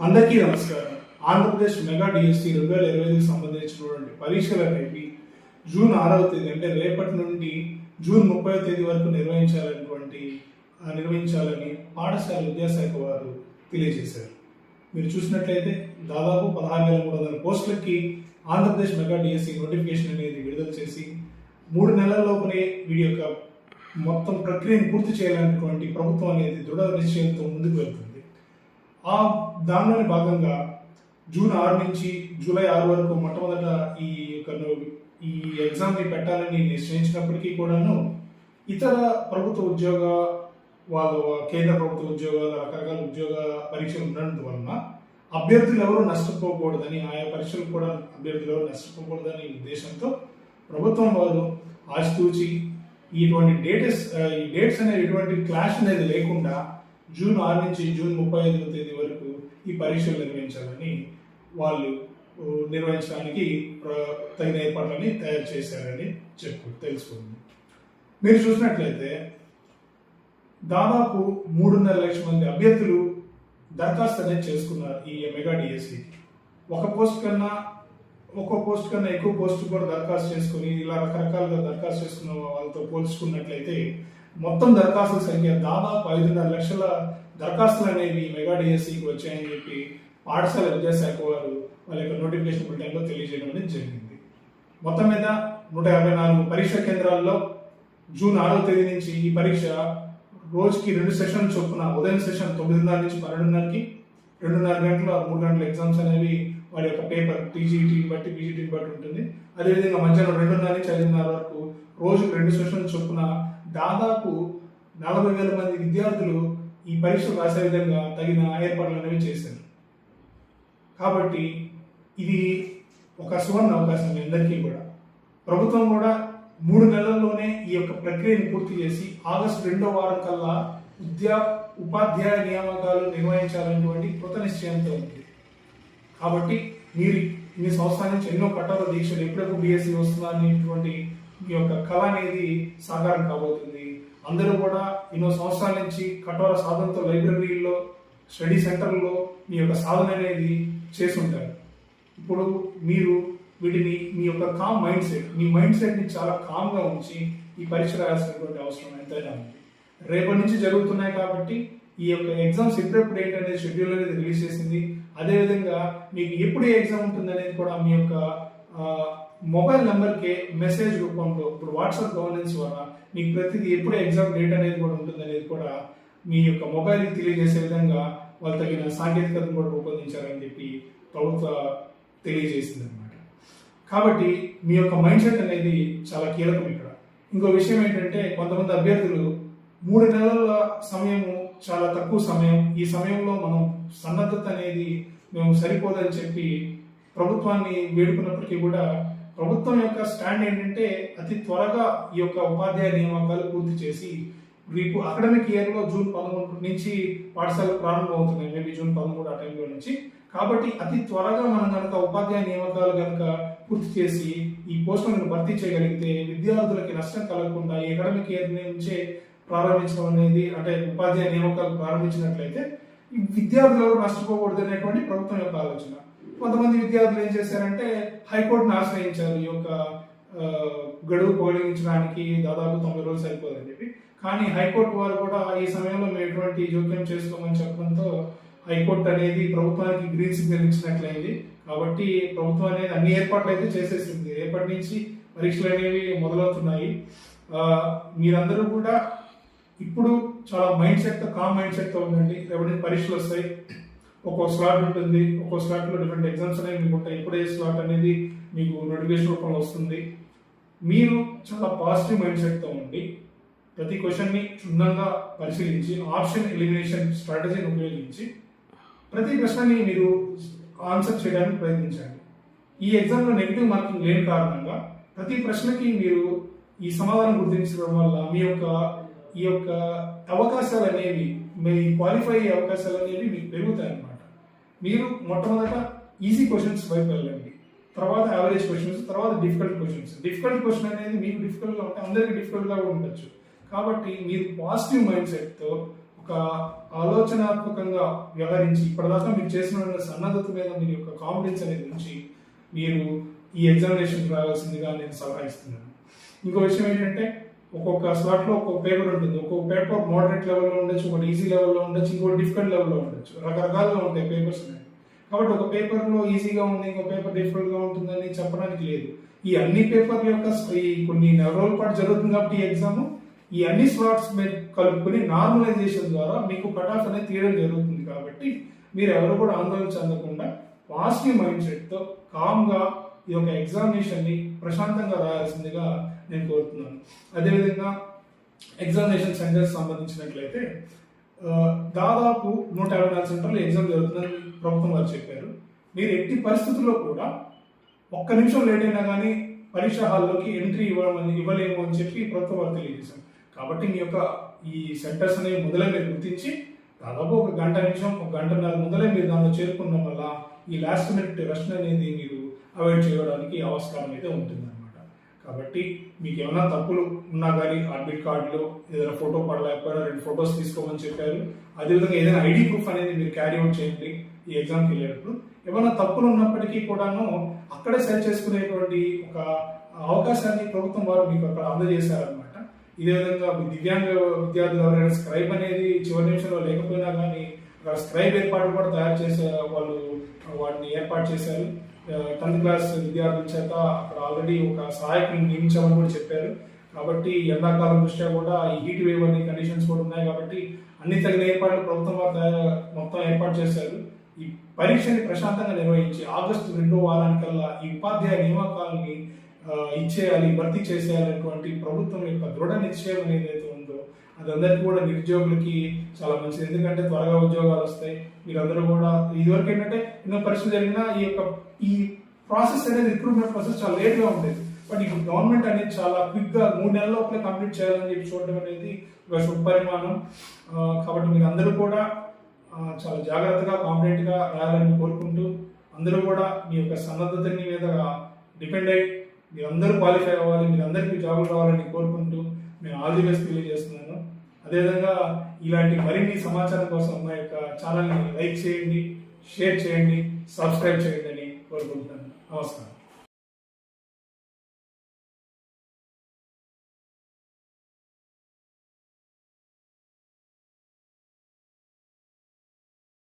అందరికీ నమస్కారం. Andhra Pradesh mega DSC 2025కి సంబంధించినటువంటి పరీక్షలు అనేవి జూన్ 6వ తేదీ అంటే రేపటి నుండి జూన్ 30వ తేదీ వరకు నిర్వహించాలని పాఠశాల విద్యాశాఖ వారు తెలియజేశారు. మీరు చూసినట్లయితే దాదాపు 16,300 పోస్టులకి ఆంధ్రప్రదేశ్ మెగా డిఎస్సి నోటిఫికేషన్ అనేది విడుదల చేసి 3 నెలల లోపలే వీడి యొక్క మొత్తం ప్రక్రియను పూర్తి చేయాలనేటువంటి ప్రభుత్వం అనేది దృఢ నిశ్చయంతో ముందుకు వెళ్తుంది. దానిలోని భాగంగా జూన్ 6 నుంచి జూలై 6 వరకు మొట్టమొదట ఈ ఎగ్జామ్ని పెట్టాలని నిశ్చయించినప్పటికీ కూడాను ఇతర ప్రభుత్వ ఉద్యోగ కేంద్ర ప్రభుత్వ ఉద్యోగాల రకరకాల ఉద్యోగ పరీక్షలు ఉండడం వలన అభ్యర్థులు ఎవరు నష్టపోకూడదని, ఆయా పరీక్షలు కూడా అభ్యర్థులు ఎవరు నష్టపోకూడదని ఉద్దేశంతో ప్రభుత్వం వారు ఆచితూచి ఇటువంటి డేట్స్ అనేది ఎటువంటి క్లాష్ అనేది లేకుండా జూన్ 6 నుంచి జూన్ 35వ తేదీ వరకు ఈ పరీక్షలు నిర్వహించాలని వాళ్ళు నిర్వహించడానికి తగిన ఏర్పాట్లని తయారు చేశారని తెలుసుకుంది. మీరు చూసినట్లయితే దాదాపు 3.5 లక్షల మంది అభ్యర్థులు దరఖాస్తు అనేది చేసుకున్నారు ఈ మెగా డిఎస్సికి. ఒక్కో పోస్ట్ కన్నా ఎక్కువ పోస్ట్ కూడా దరఖాస్తు చేసుకుని ఇలా రకరకాలుగా దరఖాస్తు చేసుకున్న వాళ్ళతో పోల్చుకున్నట్లయితే మొత్తం దరఖాస్తుల సంఖ్య దాదాపు 5.5 లక్షల దరఖాస్తులు అనేవి మెగా డిఎస్సికి వచ్చాయని చెప్పి పాఠశాల విద్యాశాఖ వారు వాళ్ళ యొక్క నోటిఫికేషన్ బులెటిన్లో తెలియజేయడం అనేది జరిగింది. మొత్తం మీద 154 పరీక్షా కేంద్రాల్లో జూన్ 6వ తేదీ నుంచి ఈ పరీక్ష రోజుకి 2 సెషన్లు చొప్పున ఉదయం సెషన్ 9:30 నుంచి 12:30కి 2:30 గంటల 3 గంటల ఎగ్జామ్స్ అనేవి వారి యొక్క పేపర్ టీజీటీని బట్టి పీజీటీని బట్టి ఉంటుంది. అదేవిధంగా మధ్యాహ్నం 2:30 నుంచి 5:30 వరకు రోజుకు 2 సెషన్లు చొప్పున దాదాపు 40,000 మంది విద్యార్థులు ఈ పరీక్షలు రాసే విధంగా తగిన ఏర్పాట్లు అనేవి చేశారు. కాబట్టి ఇది ఒక సువర్ణ అవకాశం అందరికీ కూడా. ప్రభుత్వం కూడా 3 నెలల్లోనే ఈ యొక్క ప్రక్రియను పూర్తి చేసి ఆగస్టు 2వ వారం కల్లా ఉపాధ్యాయ నియామకాలు నిర్వహించాలనేటువంటి కృత నిశ్చయంతో ఉంది. కాబట్టి మీరు ఈ సంవత్సరాల నుంచి ఎన్నో కఠోర దీక్షలు ఎప్పుడెప్పుడు డిఎస్సి వస్తుందా అనేటువంటి మీ యొక్క కళ అనేది సాకారం కాబోతుంది. అందరూ కూడా ఎన్నో సంవత్సరాల నుంచి కఠోర సాధనతో లైబ్రరీల్లో స్టడీ సెంటర్లో మీ యొక్క సాధన అనేది చేసుంటారు. ఇప్పుడు మీరు వీటిని మీ యొక్క మీ మైండ్ సెట్ని చాలా కామ్గా ఉంచి ఈ పరీక్ష రాయాల్సినటువంటి అవసరం ఎంతైనా ఉంది. రేపటి నుంచి జరుగుతున్నాయి కాబట్టి ఈ యొక్క ఎగ్జామ్స్ ఎప్పుడెప్పుడు ఏంటనేది షెడ్యూల్ అనేది రిలీజ్ చేసింది. అదేవిధంగా మీకు ఎప్పుడు ఏ ఎగ్జామ్ ఉంటుంది అనేది కూడా మీ యొక్క మొబైల్ నెంబర్కి మెసేజ్ రూపంలో ఇప్పుడు వాట్సాప్ గవర్నెన్స్ ద్వారా మీకు ప్రతిదీ ఎప్పుడు ఎగ్జామ్ డేట్ అనేది కూడా ఉంటుంది అనేది కూడా మీ యొక్క మొబైల్కి తెలియజేసే విధంగా వాళ్ళు తగిన సాంకేతికతను కూడా రూపొందించారని చెప్పి ప్రభుత్వం తెలియజేసింది అనమాట. కాబట్టి మీ యొక్క మైండ్ సెట్ అనేది చాలా కీలకం ఇక్కడ. ఇంకో విషయం ఏంటంటే కొంతమంది అభ్యర్థులు 3 నెలల సమయము చాలా తక్కువ సమయం, ఈ సమయంలో మనం సన్నద్ధత అనేది మేము సరిపోదని చెప్పి ప్రభుత్వాన్ని వేడుకున్నప్పటికీ కూడా ప్రభుత్వం యొక్క స్టాండ్ ఏంటంటే అతి త్వరగా ఈ యొక్క ఉపాధ్యాయ నియామకాలు పూర్తి చేసి రేపు అకాడమిక్ ఇయర్లో జూన్ 13 నుంచి పాఠశాలలు ప్రారంభం అవుతున్నాయి, మేబీ జూన్ 13 ఆ టైంలో నుంచి. కాబట్టి అతి త్వరగా మనం కనుక ఉపాధ్యాయ నియామకాలు కనుక పూర్తి చేసి ఈ పోస్టులను భర్తీ చేయగలిగితే విద్యార్థులకి నష్టం కలగకుండా ఈ అకాడమిక్ ఇయర్ నుంచే ప్రారంభించడం అనేది, అంటే ఉపాధ్యాయ నియామకాలు ప్రారంభించినట్లయితే ఈ విద్యార్థులు ఎవరు నష్టపోకూడదు అనేటువంటి ప్రభుత్వం యొక్క ఆలోచన. కొంతమంది విద్యార్థులు ఏం చేశారంటే హైకోర్టును ఆశ్రయించారు ఈ యొక్క గడువు పొడిగించడానికి దాదాపు 90 రోజులు సరిపోదని చెప్పి. కానీ హైకోర్టు వారు కూడా ఈ సమయంలో మేము ఎటువంటి జోక్యం చేసుకోమని చెప్పడంతో హైకోర్టు అనేది ప్రభుత్వానికి గ్రీన్ సిగ్నల్ ఇచ్చినట్లయింది. కాబట్టి ప్రభుత్వం అనేది అన్ని ఏర్పాట్లు అయితే చేసేసింది. రేపటి నుంచి పరీక్షలు అనేవి మొదలవుతున్నాయి. మీరందరూ కూడా ఇప్పుడు చాలా కామ్ మైండ్ సెట్తో ఉండండి. రేపటి నుంచి పరీక్షలు వస్తాయి, ఒక్కో స్లాట్ ఉంటుంది, ఒక్కో స్లాట్లో డిఫరెంట్ ఎగ్జామ్స్ అనేవి మీకు ఉంటాయి. ఇప్పుడే స్లాట్ అనేది మీకు నోటిఫికేషన్ రూపంలో వస్తుంది. మీరు చాలా పాజిటివ్ మైండ్ సెట్తో ఉండి ప్రతి క్వశ్చన్ని క్షుణ్ణంగా పరిశీలించి ఆప్షన్ ఎలిమినేషన్ స్ట్రాటజీని ఉపయోగించి ప్రతి ప్రశ్నని మీరు ఆన్సర్ చేయడానికి ప్రయత్నించండి. ఈ ఎగ్జామ్లో నెగిటివ్ మార్కింగ్ లేని కారణంగా ప్రతి ప్రశ్నకి మీరు ఈ సమాధానం గుర్తించడం వల్ల ఈ యొక్క అవకాశాలు అనేవి, మీ క్వాలిఫై అయ్యే అవకాశాలు అనేవి మీకు పెరుగుతాయి అన్నమాట. మీరు మొట్టమొదట ఈజీ క్వశ్చన్స్ వైపు వెళ్ళండి, తర్వాత యావరేజ్ క్వశ్చన్స్, తర్వాత డిఫికల్ట్ క్వశ్చన్ అనేది మీకు డిఫికల్ట్గా ఉంటే అందరికీ డిఫికల్ట్గా ఉండొచ్చు. కాబట్టి మీరు పాజిటివ్ మైండ్ సెట్తో ఒక ఒక ఆలోచనాత్మకంగా వ్యవహరించి ఇప్పటిదాకా మీరు చేసిన సన్నద్ధత మీద మీ యొక్క కాన్ఫిడెన్స్ అనేది ఉంచి మీరు ఈ ఎగ్జామినేషన్ రావాల్సిందిగా నేను సలహా ఇస్తున్నాను. ఇంకో విషయం ఏంటంటే ఒక్కొక్క స్లాట్లో ఒక్కొక్క పేపర్ ఉంటుంది. ఒక్కొక్క పేపర్ మోడరేట్ లెవెల్లో ఉండొచ్చు, ఒకటి ఈజీ లెవెల్లో ఉండొచ్చు, ఇంకోటి డిఫికల్ట్ లెవెల్లో ఉండొచ్చు. రకరకాలుగా ఉంటాయి పేపర్స్ అనేవి. కాబట్టి ఒక పేపర్లో ఈజీగా ఉంది, ఇంకో పేపర్ డిఫికల్ట్గా ఉంటుందని చెప్పడానికి లేదు. ఈ అన్ని పేపర్ల యొక్క ఈ కొన్ని నెల రోజుల పాటు జరుగుతుంది కాబట్టి ఈ ఎగ్జామ్ ఈ అన్ని స్లాట్స్ మీరు కలుపుకొని నార్మలైజేషన్ ద్వారా మీకు కట్ ఆఫ్ అనేది తీయడం జరుగుతుంది. కాబట్టి మీరు ఎవరు కూడా ఆందోళన చెందకుండా పాజిటివ్ మైండ్ సెట్తో కామ్గా ఈ యొక్క ఎగ్జామినేషన్ని ప్రశాంతంగా రాయాల్సిందిగా నేను కోరుతున్నాను. అదేవిధంగా ఎగ్జామినేషన్ సెంటర్స్ సంబంధించినట్లయితే దాదాపు 154 సెంటర్లు ఎగ్జామ్ జరుగుతుందని ప్రభుత్వం వారు చెప్పారు. మీరు ఎట్టి పరిస్థితుల్లో కూడా ఒక్క నిమిషం లేట్ అయినా కానీ పరీక్ష హాల్లోకి ఎంట్రీ ఇవ్వలేము అని చెప్పి ప్రభుత్వం వారు తెలియజేశారు. కాబట్టి మీ యొక్క ఈ సెంటర్స్ అనేవి మొదలే మీరు గుర్తించి దాదాపు ఒక గంటన్నర ముందలే మీరు దానిలో చేరుకున్న వల్ల ఈ లాస్ట్ మినిట్ రష్ అనేది మీరు అవాయిడ్ చేయడానికి ఆస్కారం అయితే ఉంటుందన్నమాట. కాబట్టి మీకు ఏమైనా తప్పులు ఉన్నా కానీ అడ్మిట్ కార్డులో ఏదైనా ఫోటో పడలేకపోయినా 2 ఫొటోస్ తీసుకోమని చెప్పారు. అదేవిధంగా ఏదైనా ఐడి ప్రూఫ్ అనేది మీరు క్యారీ అవుట్ చేయండి ఈ ఎగ్జామ్కి వెళ్ళేటప్పుడు. ఏమైనా తప్పులు ఉన్నప్పటికీ కూడాను అక్కడే సరి చేసుకునేటువంటి ఒక అవకాశాన్ని ప్రభుత్వం వారు మీకు అక్కడ అందజేశారనమాట. ఇదే విధంగా దివ్యాంగ విద్యార్థులు ఎవరైనా స్క్రైబ్ అనేది చివరి నిమిషంలో లేకపోయినా కానీ స్క్రైబ్ ఏర్పాటు కూడా తయారు చేసే వాళ్ళు వాటిని ఏర్పాటు చేశారు. 10th క్లాస్ విద్యార్థుల చేత అక్కడ ఆల్రెడీ ఒక సహాయకుని నియమించామని కూడా చెప్పారు. కాబట్టి ఎండాకాలం దృష్ట్యా కూడా ఈ హీట్ వేవ్ అనే కండిషన్స్ కూడా ఉన్నాయి. కాబట్టి అన్ని తగిన ఏర్పాట్లు ప్రభుత్వం వారు మొత్తం ఏర్పాటు చేశారు. ఈ పరీక్షని ప్రశాంతంగా నిర్వహించి ఆగస్టు 2వ వారానికల్లా ఈ ఉపాధ్యాయ నియామకాలని ఇచ్చేయాలి, భర్తీ చేసేయాలనేటువంటి ప్రభుత్వం యొక్క దృఢ నిశ్చయం అనేది ఏదైతే ఉందో అది అందరికీ కూడా నిరుద్యోగులకి చాలా మంచిది. ఎందుకంటే త్వరగా ఉద్యోగాలు వస్తాయి. మీరందరూ కూడా ఇదివరకు ఏంటంటే ఎన్నో పరీక్షలు జరిగినా ఈ ప్రాసెస్ అనేది రిక్రూట్మెంట్ ప్రాసెస్ చాలా లేట్గా ఉండేది. బట్ ఇప్పుడు గవర్నమెంట్ అనేది చాలా క్విక్గా 3 నెలల లోపలే కంప్లీట్ చేయాలని చెప్పి చూడడం అనేది ఒక శుభపరిమాణం. కాబట్టి మీరు అందరూ కూడా చాలా జాగ్రత్తగా కాన్ఫిడెంట్గా రాయాలని కోరుకుంటూ అందరూ కూడా మీ యొక్క సన్నద్ధతని మీద డిపెండ్ అయ్యి మీరందరూ క్వాలిఫై అవ్వాలి, మీరందరికీ జాబులు రావాలని కోరుకుంటూ నేను ఆల్ ది బెస్ట్ తెలియజేస్తున్నాను. అదేవిధంగా ఇలాంటి మరిన్ని సమాచారం కోసం మా యొక్క ఛానల్ని లైక్ చేయండి, షేర్ చేయండి, సబ్స్క్రైబ్ చేయండి అని కోరుకుంటున్నాను. నమస్కారం.